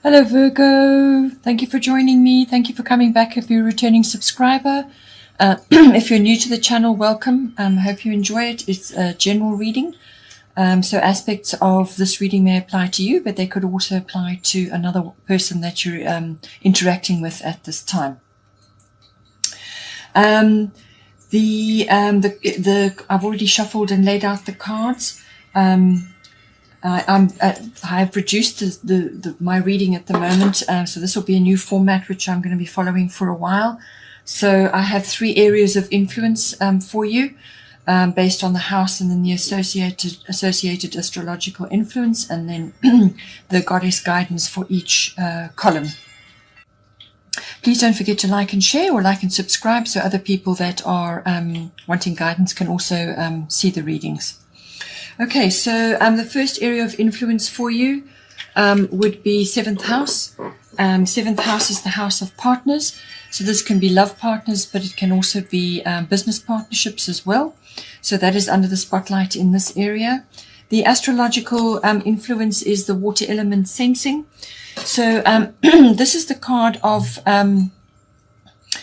Hello Virgo, thank you for joining me. Thank you for coming back if you're a returning subscriber. If you're new to the channel, welcome. I hope you enjoy it. It's a general reading. So aspects of this reading may apply to you, but they could also apply to another person that you're interacting with at this time. I've already shuffled and laid out the cards. I've reduced my reading at the moment, so this will be a new format which I'm going to be following for a while. So I have 3 areas of influence for you, based on the house and then the associated astrological influence, and then the goddess guidance for each column. Please don't forget to like and share, or like and subscribe, so other people that are wanting guidance can also see the readings. Okay, so the first area of influence for you would be 7th house. 7th house is the house of partners. So this can be love partners, but it can also be business partnerships as well. So that is under the spotlight in this area. The astrological influence is the water element sensing. So this is the card of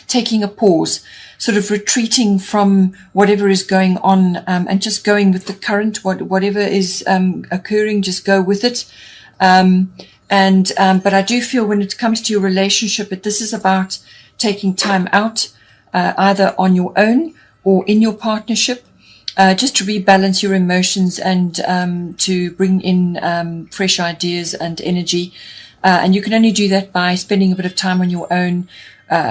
taking a pause, sort of retreating from whatever is going on, and just going with the current, whatever is occurring, just go with it. But I do feel when it comes to your relationship, that this is about taking time out, either on your own or in your partnership, just to rebalance your emotions and to bring in fresh ideas and energy. And you can only do that by spending a bit of time on your own.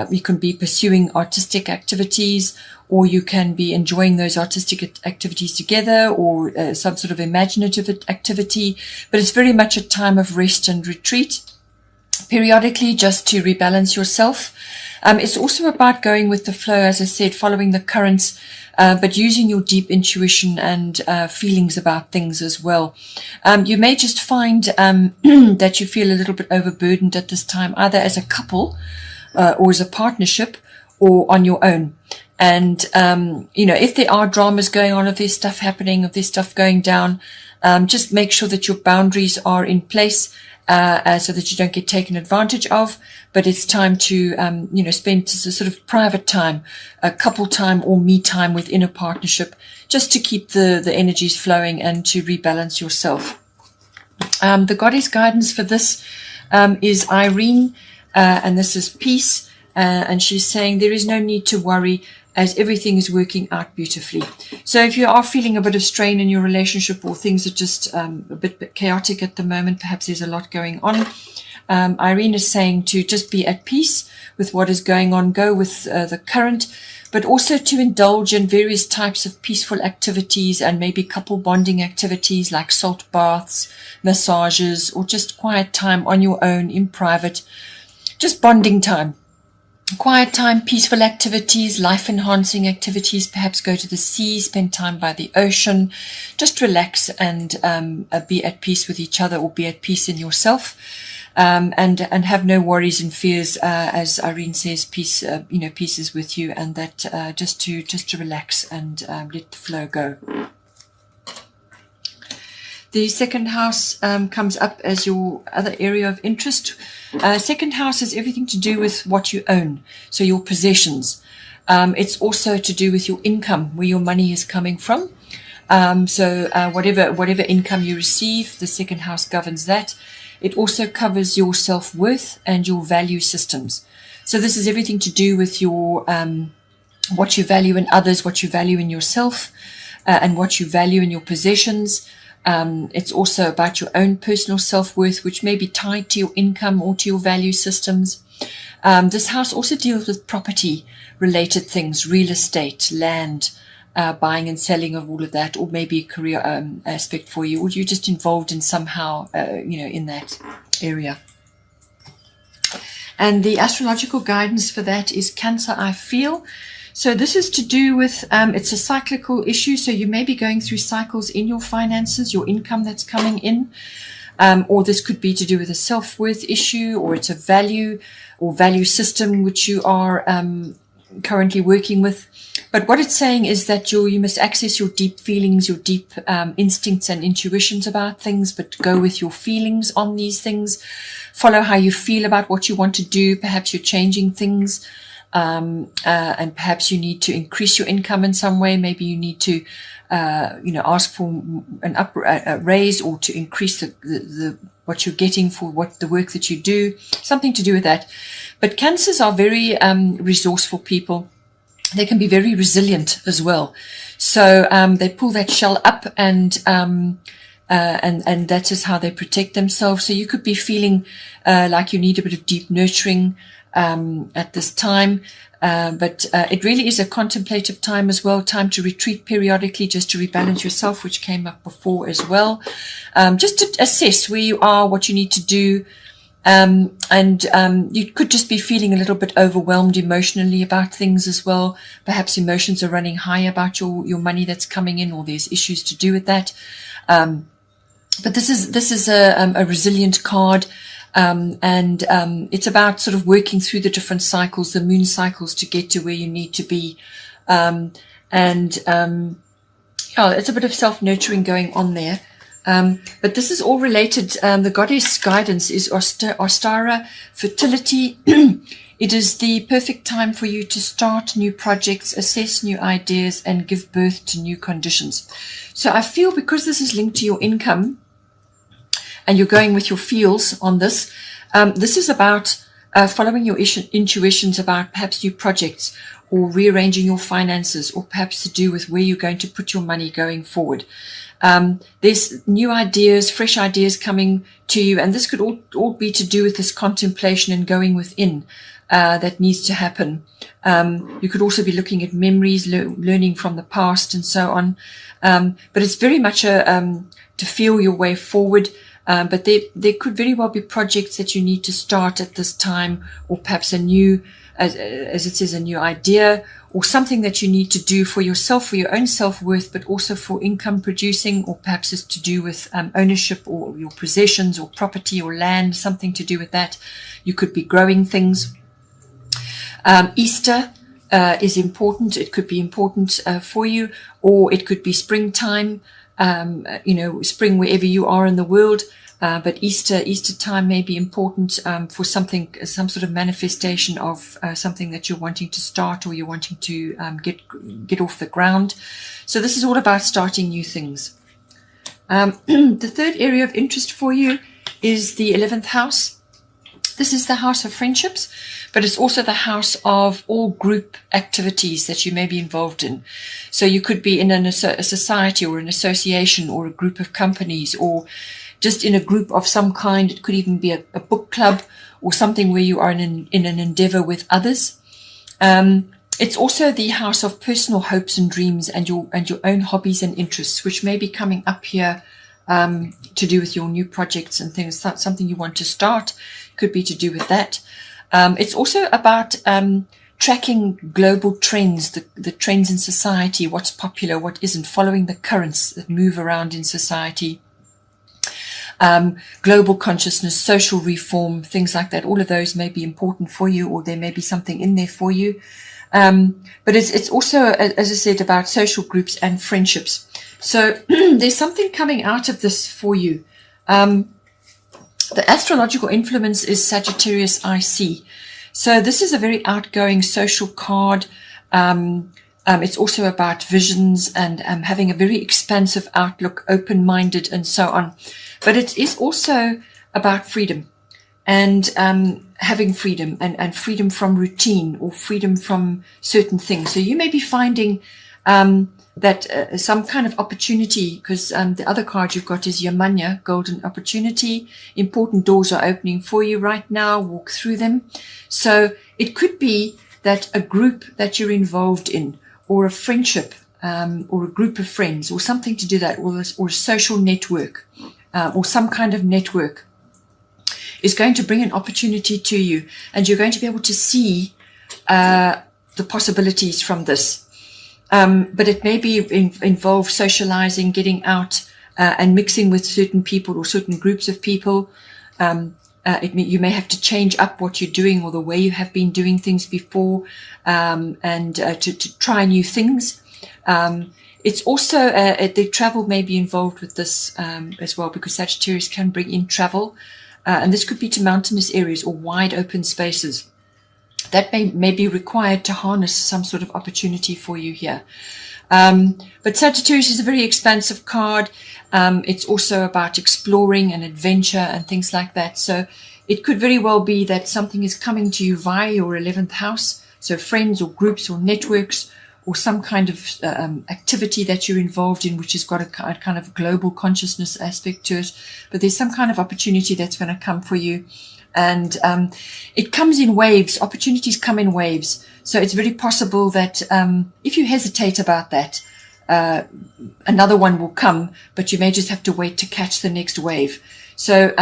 You can be pursuing artistic activities, or you can be enjoying those artistic activities together, or some sort of imaginative activity. But it's very much a time of rest and retreat, periodically, just to rebalance yourself. It's also about going with the flow, as I said, following the currents, but using your deep intuition and feelings about things as well. You may just find that you feel a little bit overburdened at this time, either as a couple, or as a partnership, or on your own. And, if there are dramas going on, if there's stuff happening, if there's stuff going down, just make sure that your boundaries are in place, so that you don't get taken advantage of. But it's time to, spend sort of private time, couple time or me time within a partnership, just to keep the energies flowing and to rebalance yourself. The goddess guidance for this is Irene. And this is peace, and she's saying there is no need to worry, as everything is working out beautifully. So if you are feeling a bit of strain in your relationship, or things are just a bit chaotic at the moment, perhaps there's a lot going on, Irene is saying to just be at peace with what is going on, go with the current, but also to indulge in various types of peaceful activities, and maybe couple bonding activities like salt baths, massages, or just quiet time on your own in private. Just bonding time, quiet time, peaceful activities, life-enhancing activities. Perhaps go to the sea, spend time by the ocean, just relax and be at peace with each other, or be at peace in yourself, and have no worries and fears. As Irene says, peace, peace is with you, and that just to relax and let the flow go. The 2nd house comes up as your other area of interest. 2nd house has everything to do with what you own, so your possessions. It's also to do with your income, where your money is coming from. So whatever income you receive, the 2nd house governs that. It also covers your self-worth and your value systems. So this is everything to do with your what you value in others, what you value in yourself, and what you value in your possessions. It's also about your own personal self-worth, which may be tied to your income or to your value systems. This house also deals with property-related things, real estate, land, buying and selling of all of that, or maybe a career aspect for you, or you're just involved in somehow, in that area. And the astrological guidance for that is Cancer, I feel. So this is to do with, it's a cyclical issue. So you may be going through cycles in your finances, your income that's coming in, or this could be to do with a self-worth issue, or it's a value or value system which you are currently working with. But what it's saying is that you must access your deep feelings, your deep instincts and intuitions about things, but go with your feelings on these things. Follow how you feel about what you want to do. Perhaps you're changing things, and perhaps you need to increase your income in some way. Maybe you need to, ask for a raise, or to increase the what you're getting for the work that you do. Something to do with that. But Cancers are very resourceful people. They can be very resilient as well. So they pull that shell up, and that is how they protect themselves. So you could be feeling like you need a bit of deep nurturing at this time. But it really is a contemplative time as well, time to retreat periodically, just to rebalance yourself, which came up before as well. Just to assess where you are, what you need to do. You could just be feeling a little bit overwhelmed emotionally about things as well. Perhaps emotions are running high about your money that's coming in, or there's issues to do with that. But this is a resilient card. It's about sort of working through the different cycles, the moon cycles, to get to where you need to be. It's a bit of self-nurturing going on there. But this is all related. The goddess guidance is Ostara, fertility. It is the perfect time for you to start new projects, assess new ideas, and give birth to new conditions. So I feel, because this is linked to your income, and you're going with your feels on this, this is about following your intuitions about perhaps new projects, or rearranging your finances, or perhaps to do with where you're going to put your money going forward. There's new ideas, fresh ideas coming to you, and this could all be to do with this contemplation and going within that needs to happen. You could also be looking at memories, learning from the past, and so on. But it's very much to feel your way forward. But there could very well be projects that you need to start at this time, or perhaps a new, as it says, a new idea, or something that you need to do for yourself, for your own self-worth, but also for income producing, or perhaps it's to do with ownership, or your possessions, or property, or land, something to do with that. You could be growing things. Easter is important. It could be important for you, or it could be springtime, spring wherever you are in the world. But Easter time may be important for something, some sort of manifestation of something that you're wanting to start, or you're wanting to get off the ground. So this is all about starting new things. The third area of interest for you is the 11th house. This is the house of friendships, but it's also the house of all group activities that you may be involved in. So you could be in a society, or an association, or a group of companies, or just in a group of some kind. It could even be a book club, or something where you are in an endeavor with others. It's also the house of personal hopes and dreams, and your own hobbies and interests, which may be coming up here to do with your new projects and things. That's something you want to start. Could be to do with that. It's also about tracking global trends, the trends in society, what's popular, what isn't, following the currents that move around in society. Global consciousness, social reform, things like that. All of those may be important for you, or there may be something in there for you. But it's also, as I said, about social groups and friendships. So there's something coming out of this for you. The astrological influence is Sagittarius IC. So this is a very outgoing social card. It's also about visions and having a very expansive outlook, open-minded, and so on. But it is also about freedom, and having freedom, and freedom from routine, or freedom from certain things. So you may be finding that some kind of opportunity, because the other card you've got is Yamanya, golden opportunity. Important doors are opening for you right now. Walk through them. So it could be that a group that you're involved in, or a friendship, or a group of friends, or something to do that, or a social network, or some kind of network, is going to bring an opportunity to you, and you're going to be able to see the possibilities from this. But it may be involve socializing, getting out, and mixing with certain people, or certain groups of people. You may have to change up what you're doing or the way you have been doing things before, and to try new things. It's also, the travel may be involved with this as well, because Sagittarius can bring in travel. And this could be to mountainous areas or wide open spaces. That may be required to harness some sort of opportunity for you here. But Sagittarius is a very expansive card. It's also about exploring and adventure and things like that. So it could very well be that something is coming to you via your 11th house. So friends or groups or networks, or some kind of activity that you're involved in, which has got a kind of global consciousness aspect to it. But there's some kind of opportunity that's going to come for you. And it comes in waves. Opportunities come in waves. So it's very possible that if you hesitate about that, another one will come, but you may just have to wait to catch the next wave. So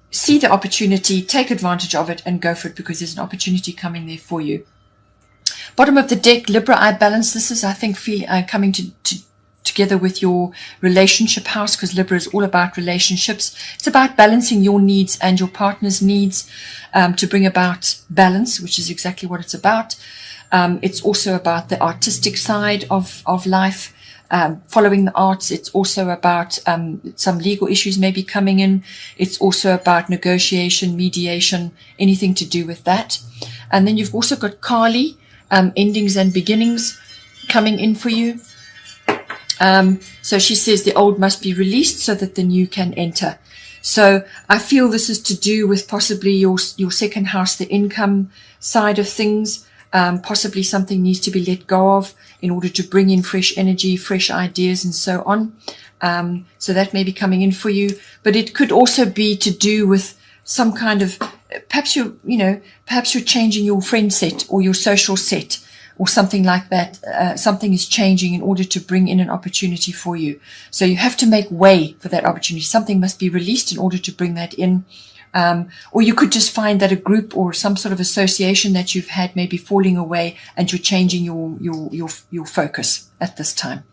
see the opportunity, take advantage of it, and go for it, because there's an opportunity coming there for you. Bottom of the deck, Libra, I balance. This is, I think, coming together with your relationship house, because Libra is all about relationships. It's about balancing your needs and your partner's needs to bring about balance, which is exactly what it's about. It's also about the artistic side of life, following the arts. It's also about some legal issues maybe coming in. It's also about negotiation, mediation, anything to do with that. And then you've also got Kali, endings and beginnings coming in for you. So she says the old must be released so that the new can enter. So I feel this is to do with possibly your second house, the income side of things. Possibly something needs to be let go of in order to bring in fresh energy, fresh ideas, and so on. So that may be coming in for you, but it could also be to do with some kind of, perhaps you're changing your friend set or your social set or something like that. Something is changing in order to bring in an opportunity for you. So you have to make way for that opportunity. Something must be released in order to bring that in. Or you could just find that a group or some sort of association that you've had may be falling away, and you're changing your focus at this time.